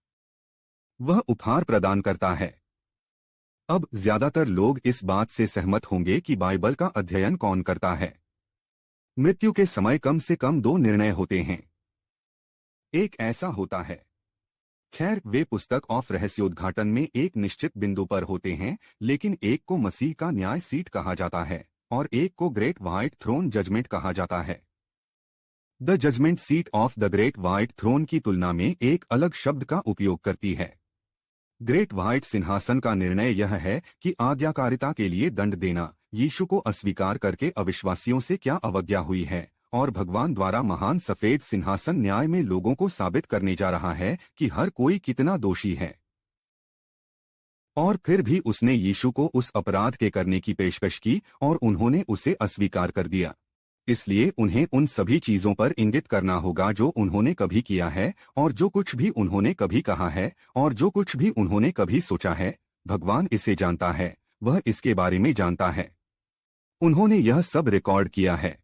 वह उपहार प्रदान करता है। अब ज्यादातर लोग इस बात से सहमत होंगे कि बाइबल का अध्ययन कौन करता है। मृत्यु के समय कम से कम दो निर्णय होते हैं। एक ऐसा होता है, खैर वे पुस्तक ऑफ रहस्योद्घाटन में एक निश्चित बिंदु पर होते हैं, लेकिन एक को मसीह का न्याय सीट कहा जाता है और एक को ग्रेट व्हाइट थ्रोन जजमेंट कहा जाता है। The judgement seat of the great white throne की तुलना में एक अलग शब्द का उपयोग करती है। ग्रेट व्हाइट सिंहासन का निर्णय यह है कि आज्ञाकारिता के लिए दंड देना, यीशु को अस्वीकार करके अविश्वासियों से क्या अवज्ञा हुई है, और भगवान द्वारा महान सफेद सिंहासन न्याय में लोगों को साबित करने जा रहा है कि हर कोई कितना दोषी है। और फिर भी उसने यीशु को उस अपराध के करने की पेशकश की और उन्होंने उसे अस्वीकार कर दिया। इसलिए उन्हें उन सभी चीजों पर इंगित करना होगा जो उन्होंने कभी किया है, और जो कुछ भी उन्होंने कभी कहा है, और जो कुछ भी उन्होंने कभी सोचा है। भगवान इसे जानता है, वह इसके बारे में जानता है। उन्होंने यह सब रिकॉर्ड किया है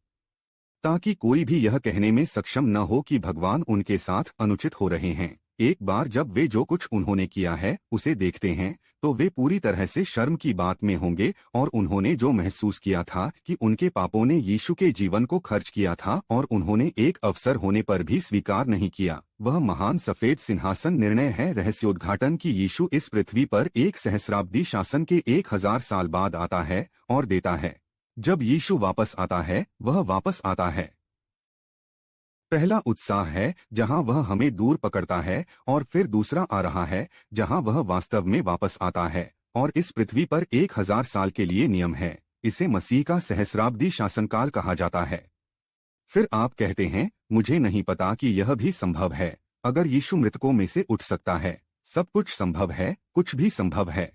ताकि कोई भी यह कहने में सक्षम न हो कि भगवान उनके साथ अनुचित हो रहे हैं। एक बार जब वे जो कुछ उन्होंने किया है उसे देखते हैं तो वे पूरी तरह से शर्म की बात में होंगे, और उन्होंने जो महसूस किया था कि उनके पापों ने यीशु के जीवन को खर्च किया था और उन्होंने एक अवसर होने पर भी स्वीकार नहीं किया, वह महान सफेद सिंहासन निर्णय है रहस्योद्घाटन कि यीशु इस पृथ्वी पर एक सहस्राब्दी शासन के 1000 साल बाद आता है और देता है। जब यीशु वापस आता है वह वापस आता है। पहला उत्साह है जहां वह हमें दूर पकड़ता है, और फिर दूसरा आ रहा है जहां वह वास्तव में वापस आता है और इस पृथ्वी पर 1000 साल के लिए नियम है। इसे मसीह का सहस्राब्दी शासनकाल कहा जाता है। फिर आप कहते हैं, मुझे नहीं पता कि यह भी संभव है। अगर यीशु मृतकों में से उठ सकता है, सब कुछ संभव है, कुछ भी संभव है।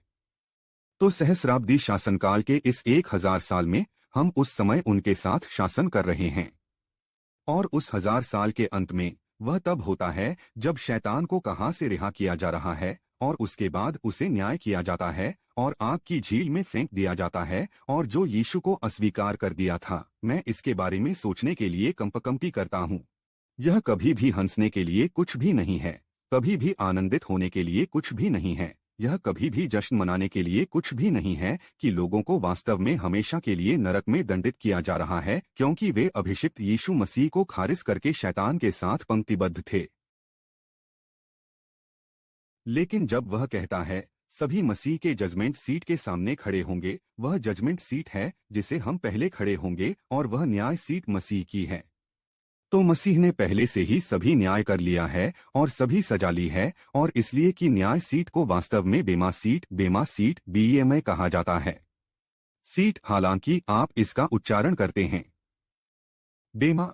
तो सहस्राब्दी शासनकाल के इस 1000 साल में हम उस समय उनके साथ शासन कर रहे हैं। और उस 1000 साल के अंत में वह तब होता है जब शैतान को कहां से रिहा किया जा रहा है और उसके बाद उसे न्याय किया जाता है और आग की झील में फेंक दिया जाता है, और जो यीशु को अस्वीकार कर दिया था। मैं इसके बारे में सोचने के लिए कंपकंपी करता हूँ। यह कभी भी हंसने के लिए कुछ भी नहीं है, कभी भी आनंदित होने के लिए कुछ भी नहीं है, यह कभी भी जश्न मनाने के लिए कुछ भी नहीं है कि लोगों को वास्तव में हमेशा के लिए नरक में दंडित किया जा रहा है क्योंकि वे अभिषिक्त यीशु मसीह को खारिज करके शैतान के साथ पंक्तिबद्ध थे। लेकिन जब वह कहता है सभी मसीह के जजमेंट सीट के सामने खड़े होंगे, वह जजमेंट सीट है जिसे हम पहले खड़े होंगे और वह न्याय सीट मसीह की है। तो मसीह ने पहले से ही सभी न्याय कर लिया है और सभी सजा ली है, और इसलिए कि न्याय सीट को वास्तव में बेमा सीट बीएमए कहा जाता है। सीट, हालांकि आप इसका उच्चारण करते हैं बेमा।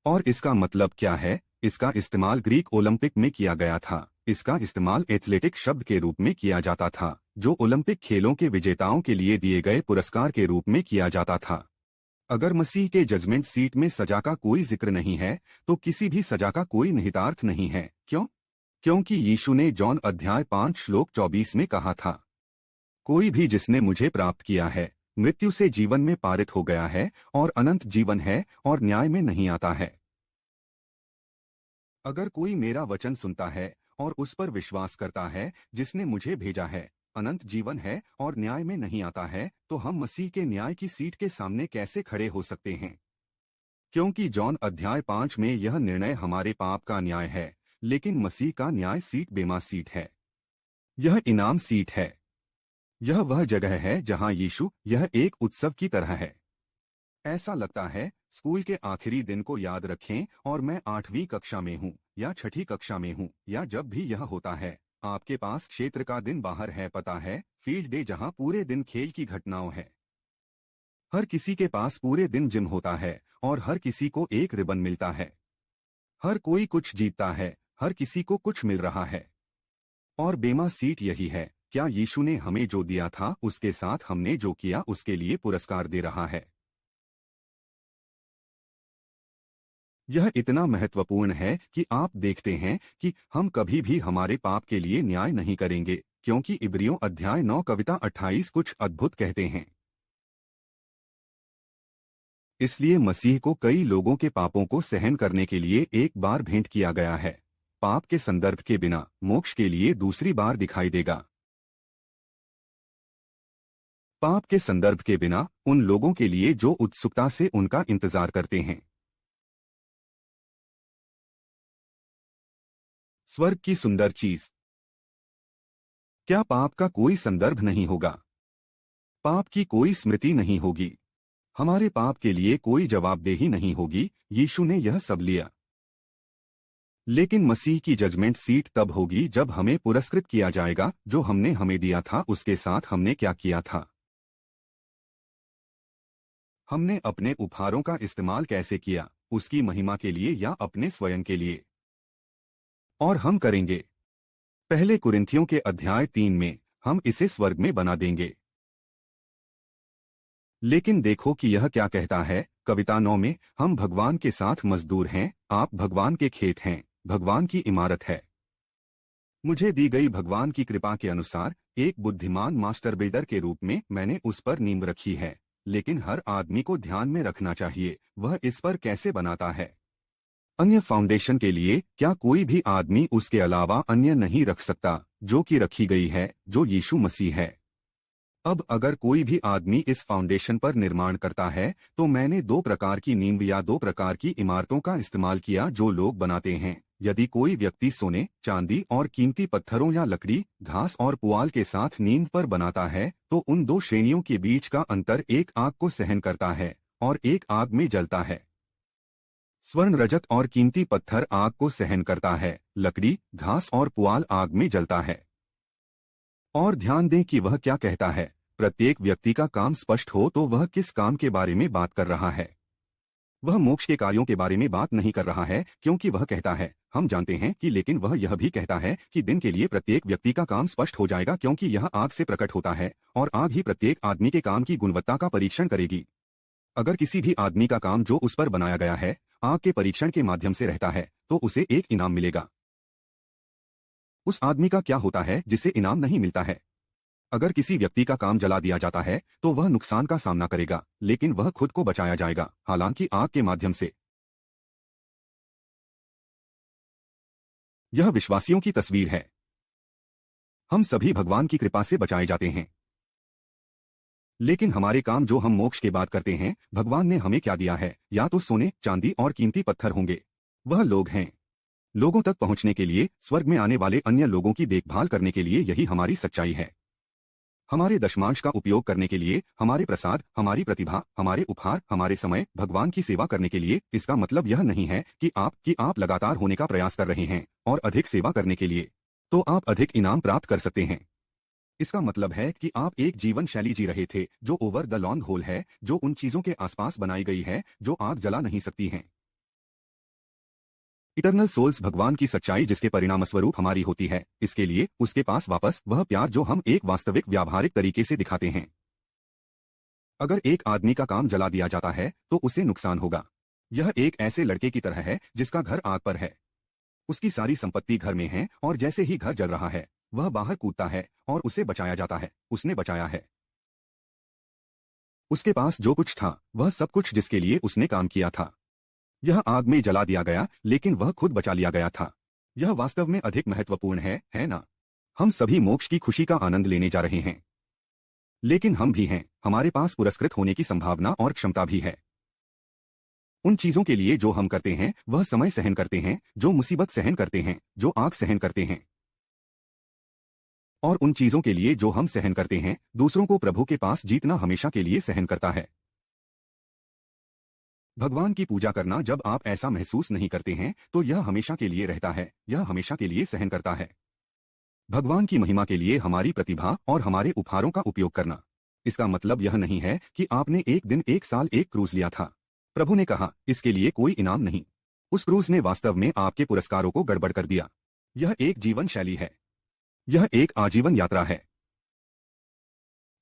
और इसका मतलब क्या है? इसका इस्तेमाल ग्रीक ओलंपिक में किया गया था। इसका इस्तेमाल एथलेटिक शब्द के रूप में किया जाता था जो ओलंपिक खेलों के विजेताओं के लिए दिए गए पुरस्कार के रूप में किया जाता था। अगर मसीह के जजमेंट सीट में सजा का कोई जिक्र नहीं है तो किसी भी सजा का कोई निहितार्थ नहीं है। क्यों? क्योंकि यीशु ने जॉन अध्याय 5 श्लोक 24 में कहा था, कोई भी जिसने मुझे प्राप्त किया है मृत्यु से जीवन में पारित हो गया है और अनंत जीवन है और न्याय में नहीं आता है। अगर कोई मेरा वचन सुनता है और उस पर विश्वास करता है जिसने मुझे भेजा है, अनंत जीवन है और न्याय में नहीं आता है, तो हम मसीह के न्याय की सीट के सामने कैसे खड़े हो सकते हैं? क्योंकि जॉन अध्याय 5 में यह निर्णय हमारे पाप का न्याय है, लेकिन मसीह का न्याय सीट बेमा सीट है। यह इनाम सीट है। यह वह जगह है जहां यीशु, यह एक उत्सव की तरह है। ऐसा लगता है स्कूल के आखिरी दिन को याद रखें और मैं 8वीं कक्षा में हूं या 6ठी कक्षा में हूं या जब भी यह होता है। आपके पास क्षेत्र का दिन बाहर है, पता है, फील्ड डे जहां पूरे दिन खेल की घटनाओं है। हर किसी के पास पूरे दिन जिम होता है और हर किसी को एक रिबन मिलता है। हर कोई कुछ जीतता है, हर किसी को कुछ मिल रहा है। और बेमा सीट यही है, क्या यीशु ने हमें जो दिया था उसके साथ हमने जो किया उसके लिए पुरस्कार दे रहा है। यह इतना महत्वपूर्ण है कि आप देखते हैं कि हम कभी भी हमारे पाप के लिए न्याय नहीं करेंगे, क्योंकि इब्रियों अध्याय 9 कविता 28 कुछ अद्भुत कहते हैं। इसलिए मसीह को कई लोगों के पापों को सहन करने के लिए एक बार भेंट किया गया है। पाप के संदर्भ के बिना मोक्ष के लिए दूसरी बार दिखाई देगा। पाप के संदर्भ के बिना उन लोगों के लिए जो उत्सुकता से उनका इंतजार करते हैं। स्वर्ग की सुंदर चीज। क्या पाप का कोई संदर्भ नहीं होगा? पाप की कोई स्मृति नहीं होगी। हमारे पाप के लिए कोई जवाबदेही नहीं होगी। यीशु ने यह सब लिया। लेकिन मसीह की जजमेंट सीट तब होगी जब हमें पुरस्कृत किया जाएगा जो हमने हमें दिया था, उसके साथ हमने क्या किया था। हमने अपने उपहारों का इस्तेमाल कैसे किया, उसकी महिमा के लिए या अपने स्वयं के लिए। और हम करेंगे। पहले कुरिन्थियों के अध्याय 3 में हम इसे स्वर्ग में बना देंगे। लेकिन देखो कि यह क्या कहता है कविता 9 में, हम भगवान के साथ मजदूर हैं, आप भगवान के खेत हैं, भगवान की इमारत है। मुझे दी गई भगवान की कृपा के अनुसार एक बुद्धिमान मास्टर बिल्डर के रूप में मैंने उस पर नींव रखी है, लेकिन हर आदमी को ध्यान में रखना चाहिए वह इस पर कैसे बनाता है। अन्य फाउंडेशन के लिए क्या कोई भी आदमी उसके अलावा अन्य नहीं रख सकता, जो कि रखी गई है, जो यीशु मसीह है। अब अगर कोई भी आदमी इस फाउंडेशन पर निर्माण करता है, तो मैंने दो प्रकार की नींव या दो प्रकार की इमारतों का इस्तेमाल किया जो लोग बनाते हैं। यदि कोई व्यक्ति सोने, चांदी और कीमती पत्थरों या लकड़ी, घास और पुआल के साथ नींव पर बनाता है, तो उन दो श्रेणियों के बीच का अंतर एक आग को सहन करता है और एक आग में जलता है। स्वर्ण, रजत और कीमती पत्थर आग को सहन करता है, लकड़ी, घास और पुआल आग में जलता है। और ध्यान दें कि वह क्या कहता है। प्रत्येक व्यक्ति का काम स्पष्ट हो तो वह किस काम के बारे में बात कर रहा है। वह मोक्ष के कार्यों के बारे में बात नहीं कर रहा है, क्योंकि वह कहता है, हम जानते हैं कि, लेकिन वह यह भी कहता है कि दिन के लिए प्रत्येक व्यक्ति का काम स्पष्ट हो जाएगा, क्योंकि यह आग से प्रकट होता है और आग ही प्रत्येक आदमी के काम की गुणवत्ता का परीक्षण करेगी। अगर किसी भी आदमी का काम जो उस पर बनाया गया है आग के परीक्षण के माध्यम से रहता है, तो उसे एक इनाम मिलेगा। उस आदमी का क्या होता है जिसे इनाम नहीं मिलता है? अगर किसी व्यक्ति का काम जला दिया जाता है तो वह नुकसान का सामना करेगा, लेकिन वह खुद को बचाया जाएगा, हालांकि आग के माध्यम से। यह विश्वासियों की तस्वीर है। हम सभी भगवान की कृपा से बचाए जाते हैं, लेकिन हमारे काम जो हम मोक्ष के बाद करते हैं, भगवान ने हमें क्या दिया है? या तो सोने, चांदी और कीमती पत्थर होंगे। वह लोग हैं। लोगों तक पहुंचने के लिए, स्वर्ग में आने वाले अन्य लोगों की देखभाल करने के लिए यही हमारी सच्चाई है। हमारे दशमांश का उपयोग करने के लिए, हमारे प्रसाद, हमारी प्रतिभा, हमारे उपहार, हमारे समय, भगवान की सेवा करने के लिए। इसका मतलब यह नहीं है कि आप लगातार होने का प्रयास कर रहे हैं और अधिक सेवा करने के लिए तो आप अधिक इनाम प्राप्त कर सकते हैं। इसका मतलब है कि आप एक जीवन शैली जी रहे थे जो ओवर द लॉन्ग होल है, जो उन चीजों के आसपास बनाई गई है जो आग जला नहीं सकती हैं। इटर्नल सोल्स भगवान की सच्चाई जिसके परिणामस्वरूप हमारी होती है, इसके लिए उसके पास वापस वह प्यार जो हम एक वास्तविक व्यावहारिक तरीके से दिखाते हैं। अगर एक आदमी का काम जला दिया जाता है तो उसे नुकसान होगा। यह एक ऐसे लड़के की तरह है जिसका घर आग पर है। उसकी सारी संपत्ति घर में है और जैसे ही घर जल रहा है वह बाहर कूदता है और उसे बचाया जाता है। उसने बचाया है। उसके पास जो कुछ था वह सब कुछ जिसके लिए उसने काम किया था, यह आग में जला दिया गया, लेकिन वह खुद बचा लिया गया था। यह वास्तव में अधिक महत्वपूर्ण है ना? हम सभी मोक्ष की खुशी का आनंद लेने जा रहे हैं, लेकिन हम भी हैं, हमारे पास पुरस्कृत होने की संभावना और क्षमता भी है। उन चीजों के लिए जो हम करते हैं, वह समय सहन करते हैं, जो मुसीबत सहन करते हैं, जो आग सहन करते हैं, और उन चीजों के लिए जो हम सहन करते हैं, दूसरों को प्रभु के पास जीतना हमेशा के लिए सहन करता है। भगवान की पूजा करना, जब आप ऐसा महसूस नहीं करते हैं तो यह हमेशा के लिए रहता है, यह हमेशा के लिए सहन करता है। भगवान की महिमा के लिए हमारी प्रतिभा और हमारे उपहारों का उपयोग करना। इसका मतलब यह नहीं है कि आपने एक दिन, एक साल, एक क्रूज लिया था। प्रभु ने कहा, इसके लिए कोई इनाम नहीं। उस क्रूज ने वास्तव में आपके पुरस्कारों को गड़बड़ कर दिया। यह एक जीवन शैली है। यह एक आजीवन यात्रा है।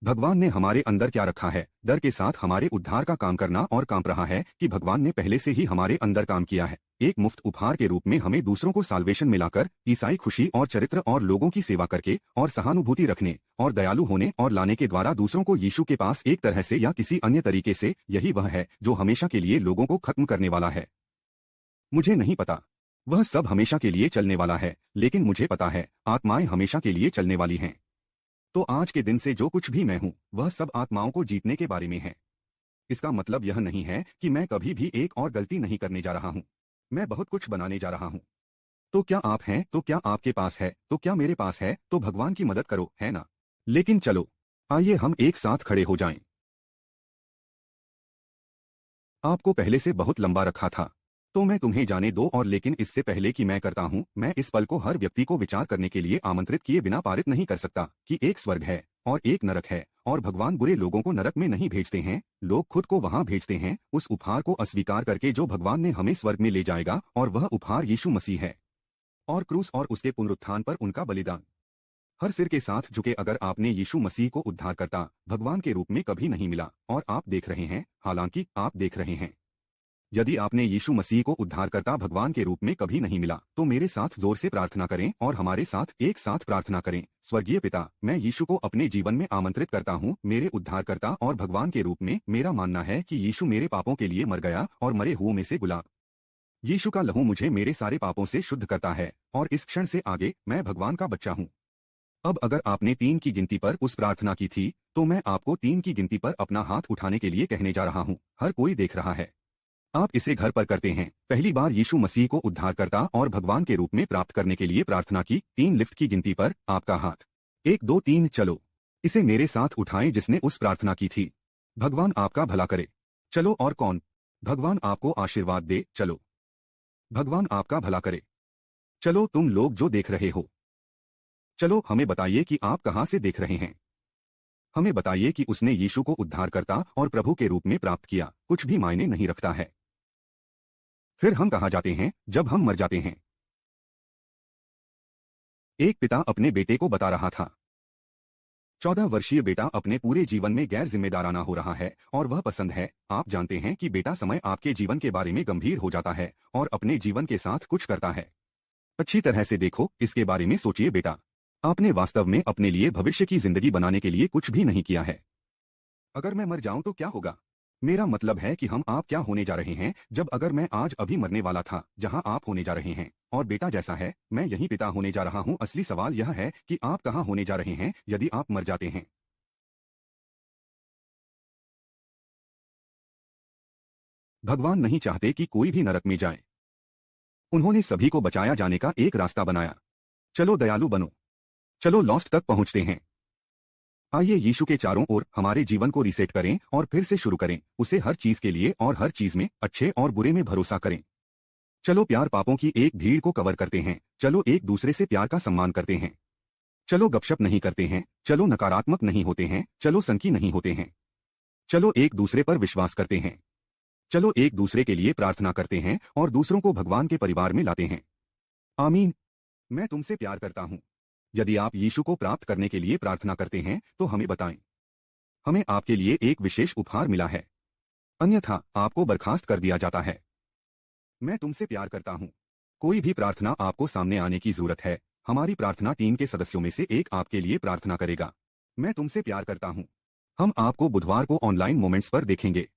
भगवान ने हमारे अंदर क्या रखा है? डर के साथ हमारे उद्धार का काम करना, और कांप रहा है कि भगवान ने पहले से ही हमारे अंदर काम किया है। एक मुफ्त उपहार के रूप में हमें दूसरों को साल्वेशन मिलाकर, ईसाई खुशी और चरित्र और लोगों की सेवा करके और सहानुभूति रखने और दयालु होने और लाने के द्वारा दूसरों को यीशु के पास एक तरह से या किसी अन्य तरीके से। यही वह है जो हमेशा के लिए लोगों को खत्म करने वाला है। मुझे नहीं पता वह सब हमेशा के लिए चलने वाला है, लेकिन मुझे पता है आत्माएं हमेशा के लिए चलने वाली हैं। तो आज के दिन से जो कुछ भी मैं हूं, वह सब आत्माओं को जीतने के बारे में है। इसका मतलब यह नहीं है कि मैं कभी भी एक और गलती नहीं करने जा रहा हूं। मैं बहुत कुछ बनाने जा रहा हूं। तो क्या आप हैं? तो क्या आपके पास है? तो क्या मेरे पास है? तो भगवान की मदद करो, है ना? लेकिन चलो, आइए हम एक साथ खड़े हो जाएं। आपको पहले से बहुत लंबा रखा था, तो मैं तुम्हें जाने दो। और लेकिन इससे पहले कि मैं करता हूं, मैं इस पल को हर व्यक्ति को विचार करने के लिए आमंत्रित किए बिना पारित नहीं कर सकता कि एक स्वर्ग है और एक नरक है, और भगवान बुरे लोगों को नरक में नहीं भेजते हैं, लोग खुद को वहां भेजते हैं, उस उपहार को अस्वीकार करके जो भगवान ने हमें स्वर्ग में ले जाएगा, और वह उपहार यीशु मसीह है। और क्रूस और उसके पुनरुत्थान पर उनका बलिदान। हर सिर के साथ झुके, अगर आपने यीशु मसीह को उद्धारकर्ता, भगवान के रूप में कभी नहीं मिला, और आप देख रहे हैं, हालांकि आप देख रहे हैं, यदि आपने यीशु मसीह को उद्धारकर्ता भगवान के रूप में कभी नहीं मिला तो मेरे साथ जोर से प्रार्थना करें और हमारे साथ एक साथ प्रार्थना करें। स्वर्गीय पिता, मैं यीशु को अपने जीवन में आमंत्रित करता हूँ मेरे उद्धारकर्ता और भगवान के रूप में। मेरा मानना है कि यीशु मेरे पापों के लिए मर गया और मरे हुओं में से गुलाब। यीशु का लहू मुझे मेरे सारे पापों से शुद्ध करता है और इस क्षण से आगे मैं भगवान का बच्चा हूँ। अब अगर आपने 3 की गिनती पर उस प्रार्थना की थी तो मैं आपको 3 की गिनती पर अपना हाथ उठाने के लिए कहने जा रहा हूँ। हर कोई देख रहा है। आप इसे घर पर करते हैं। पहली बार यीशु मसीह को उद्धारकर्ता और भगवान के रूप में प्राप्त करने के लिए प्रार्थना की। 3 लिफ्ट की गिनती पर आपका हाथ। 1 2 3 चलो। इसे मेरे साथ उठाएं जिसने उस प्रार्थना की थी। भगवान आपका भला करे। चलो। और कौन? भगवान आपको आशीर्वाद दे। चलो। भगवान आपका भला करे। चलो तुम लोग जो देख रहे हो। चलो हमें बताइए कि आप कहां से देख रहे हैं। हमें बताइए कि उसने यीशु को उद्धारकर्ता और प्रभु के रूप में प्राप्त किया। कुछ भी मायने नहीं रखता है। फिर हम कहां जाते हैं जब हम मर जाते हैं? एक पिता अपने बेटे को बता रहा था। 14 वर्षीय बेटा अपने पूरे जीवन में गैर जिम्मेदाराना हो रहा है और वह पसंद है। आप जानते हैं कि बेटा समय आपके जीवन के बारे में गंभीर हो जाता है और अपने जीवन के साथ कुछ करता है। अच्छी तरह से देखो, इसके बारे में सोचिए बेटा। आपने वास्तव में अपने लिए भविष्य की जिंदगी बनाने के लिए कुछ भी नहीं किया है। अगर मैं मर जाऊं तो क्या होगा? मेरा मतलब है कि हम आप क्या होने जा रहे हैं जब अगर मैं आज अभी मरने वाला था जहां आप होने जा रहे हैं। और बेटा जैसा है, मैं यही पिता होने जा रहा हूं। असली सवाल यह है कि आप कहां होने जा रहे हैं यदि आप मर जाते हैं। भगवान नहीं चाहते कि कोई भी नरक में जाए। उन्होंने सभी को बचाया जाने का एक रास्ता बनाया। चलो दयालु बनो। चलो लॉस्ट तक पहुंचते हैं। आइए यीशु के चारों ओर हमारे जीवन को रीसेट करें और फिर से शुरू करें। उसे हर चीज के लिए और हर चीज में, अच्छे और बुरे में भरोसा करें। चलो प्यार पापों की एक भीड़ को कवर करते हैं। चलो एक दूसरे से प्यार का सम्मान करते हैं। चलो गपशप नहीं करते हैं। चलो नकारात्मक नहीं होते हैं। चलो सनकी नहीं होते हैं। चलो एक दूसरे पर विश्वास करते हैं। चलो एक दूसरे के लिए प्रार्थना करते हैं और दूसरों को भगवान के परिवार में लाते हैं। आमीन। मैं तुमसे प्यार करता हूं। यदि आप यीशु को प्राप्त करने के लिए प्रार्थना करते हैं तो हमें बताएं। हमें आपके लिए एक विशेष उपहार मिला है, अन्यथा आपको बर्खास्त कर दिया जाता है। मैं तुमसे प्यार करता हूं। कोई भी प्रार्थना आपको सामने आने की जरूरत है। हमारी प्रार्थना टीम के सदस्यों में से एक आपके लिए प्रार्थना करेगा। मैं तुमसे प्यार करता हूं। हम आपको बुधवार को ऑनलाइन मोमेंट्स पर देखेंगे।